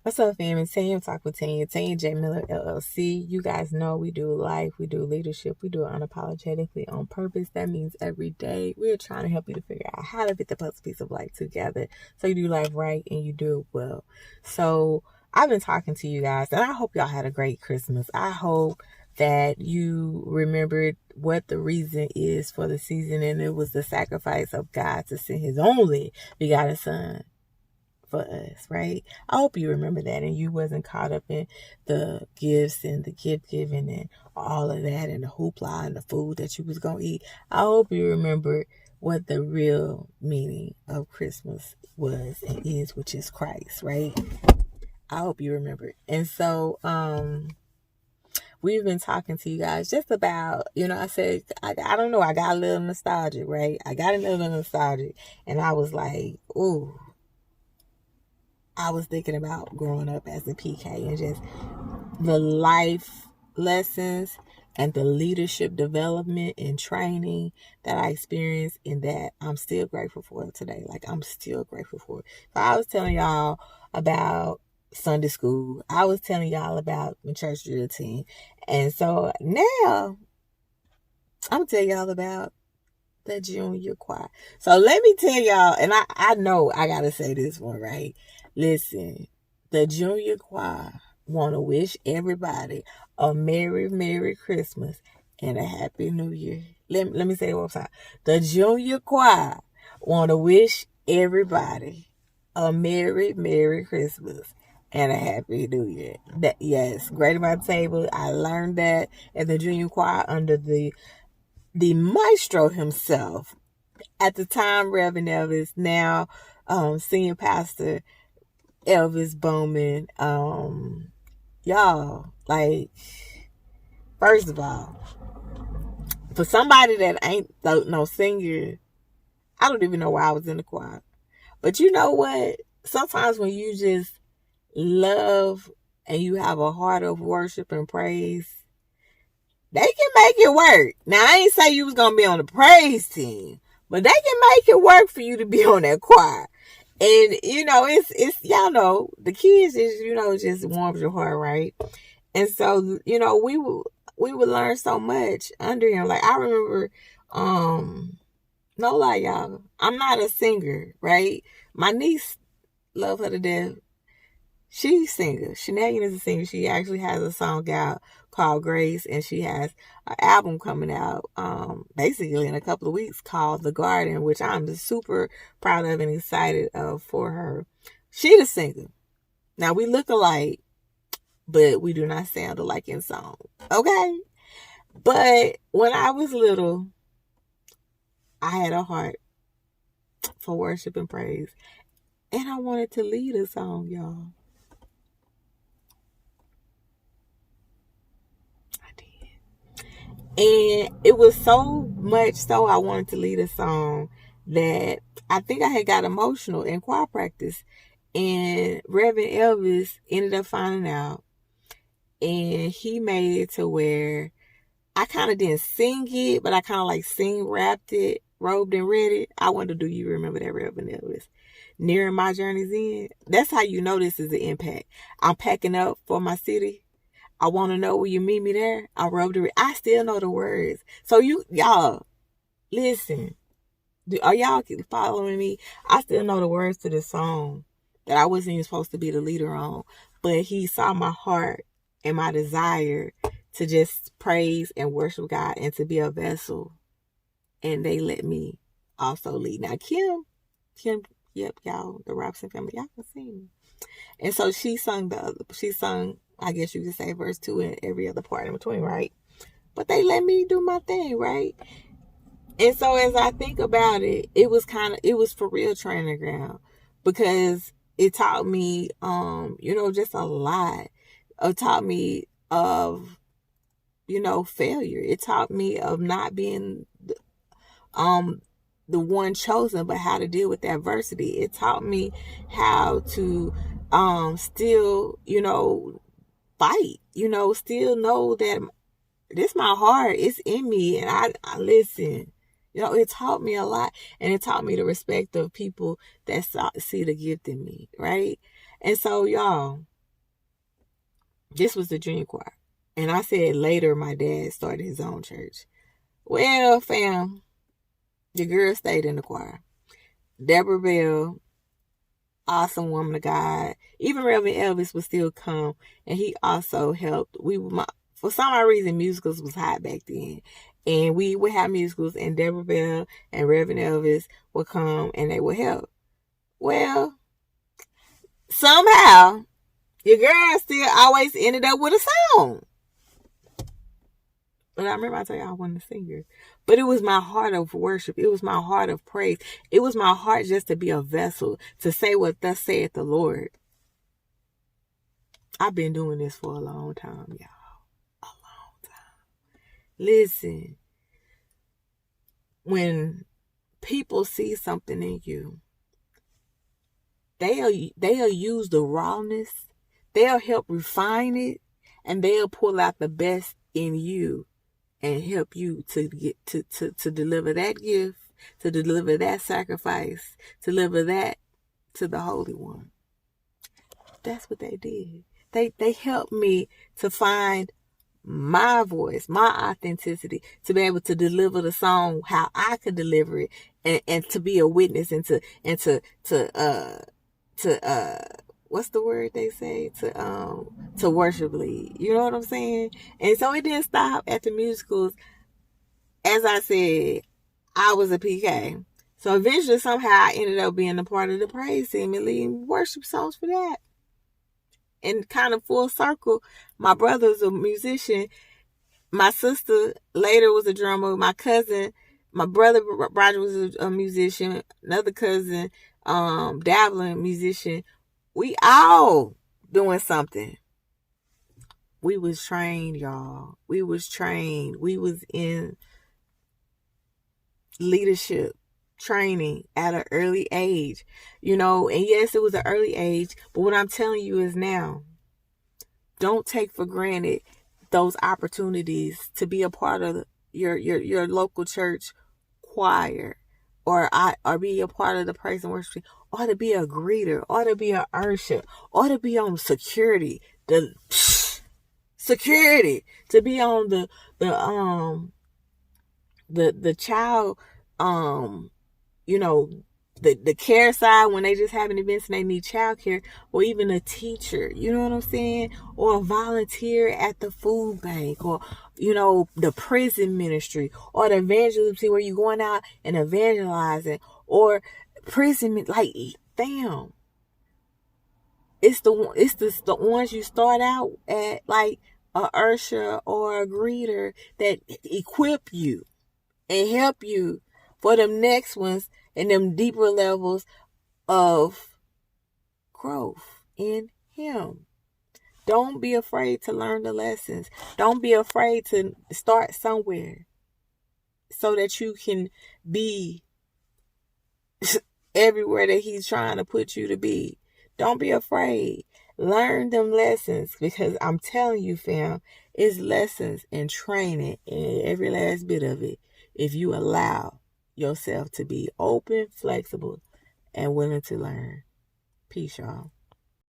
What's up, fam? It's Tanya Talk with Tanya J Miller LLC. You guys know we do life, we do leadership, we do it unapologetically on purpose. That means every day we're trying to help you to figure out how to fit the puzzle piece of life together so you do life right and you do it well. So I've been talking to you guys, and I hope y'all had a great Christmas. I hope that you remembered what the reason is for the season, and it was the sacrifice of God to send His only begotten Son for us, right? I hope you remember that and you wasn't caught up in the gifts and the gift giving and all of that and the hoopla and the food that you was gonna eat. I hope you remember what the real meaning of Christmas was and is, which is Christ, right? I hope you remember. And so we've been talking to you guys just about, I said, I don't know, I got a little nostalgic, right? I got a little nostalgic, and I was like, ooh, I was thinking about growing up as a PK and just the life lessons and the leadership development and training that I experienced, and that I'm still grateful for today. Like, I'm still grateful for it. So I was telling y'all about Sunday school. I was telling y'all about the church drill team. And so now I'm telling y'all about the junior choir. So let me tell y'all, and I know I gotta say this one, right? Listen, the junior choir want to wish everybody a Merry Christmas and a Happy New Year. Let me say it one time. The junior choir want to wish everybody a Merry Christmas and a Happy New Year. That, yes, Great at My Table. I learned that at the junior choir under the maestro himself, at the time Reverend Elvis, now senior pastor Elvis Bowman. Y'all, like, first of all, for somebody that ain't no singer, I don't even know why I was in the choir. But you know what? Sometimes when you just love and you have a heart of worship and praise, they can make it work. Now, I ain't say you was going to be on the praise team, but they can make it work for you to be on that choir. And, it's y'all know, the kids is, just warms your heart, right? And so, we would learn so much under him. Like, I remember, no lie, y'all, I'm not a singer, right? My niece, love her to death. She's a singer. Shenanigan is a singer. She actually has a song out called Grace, and she has an album coming out basically in a couple of weeks called The Garden, which I'm super proud of and excited for her. She's a singer. Now, we look alike, but we do not sound alike in song. Okay? But when I was little, I had a heart for worship and praise, and I wanted to lead a song, y'all. And it was so much so I wanted to lead a song that I think I had got emotional in choir practice. And Reverend Elvis ended up finding out. And he made it to where I kind of didn't sing it, but I kind of like rapped it, robed and read it. I wonder, do you remember that, Reverend Elvis? Nearing my journey's end. That's how you know this is an impact. I'm packing up for my city. I want to know will you meet me there. I wrote the. I still know the words. So y'all, listen. Are y'all following me? I still know the words to this song that I wasn't even supposed to be the leader on, but he saw my heart and my desire to just praise and worship God and to be a vessel, and they let me also lead. Now Kim, yep, y'all, the Robson family, y'all can sing. And so she sung I guess you could say verse 2 and every other part in between, right? But they let me do my thing, right? And so as I think about it, it was for real training ground, because it taught me, just a lot. It taught me of, failure. It taught me of not being the one chosen, but how to deal with adversity. It taught me how to still, fight, still know that this my heart, it's in me, and I listen. It taught me a lot, and it taught me the respect of people that see the gift in me, right? And so, y'all, This was the junior choir. And I said later my dad started his own church. Well, fam, the girl stayed in the choir. Deborah Bell, awesome woman of God. Even Reverend Elvis would still come, and he also helped. For some odd reason, musicals was hot back then, and we would have musicals, and Deborah Bell and Reverend Elvis would come, and they would help. Well, somehow, your girl still always ended up with a song. But I remember I told you I wasn't a singer. But it was my heart of worship. It was my heart of praise. It was my heart just to be a vessel, to say what thus saith the Lord. I've been doing this for a long time, y'all. A long time. Listen, when people see something in you, they'll use the rawness, they'll help refine it, and they'll pull out the best in you and help you to get to deliver that gift, to deliver that sacrifice, to deliver that to the Holy One. That's what they did. They helped me to find my voice, my authenticity, to be able to deliver the song how I could deliver it, and to be a witness, and to what's the word they say, to worship lead. You know what I'm saying? And so it didn't stop at the musicals. As I said, I was a PK. So eventually, somehow, I ended up being a part of the praise team and leading worship songs for that. And kind of full circle, my brother's a musician. My sister later was a drummer. My cousin, my brother Roger was a musician. Another cousin, dabbling musician. We all doing something. We was trained, y'all. We was trained. We was in leadership training at an early age, and yes, it was an early age, but what I'm telling you is now, don't take for granted those opportunities to be a part of your local church choir, or be a part of the praise and worship, or to be a greeter, or to be an usher, or to be on security, to be on the child, the care side when they just having events and they need child care, or even a teacher, you know what I'm saying? Or a volunteer at the food bank, or, the prison ministry, or the evangelism where you're going out and evangelizing, or prison, like, damn. It's the ones you start out at, like a usher or a greeter, that equip you and help you for them next ones and them deeper levels of growth in Him. Don't be afraid to learn the lessons. Don't be afraid to start somewhere so that you can be everywhere that He's trying to put you to be. Don't be afraid. Learn them lessons, because I'm telling you, fam, it's lessons and training in every last bit of it, if you allow yourself to be open, flexible, and willing to learn. Peace, y'all.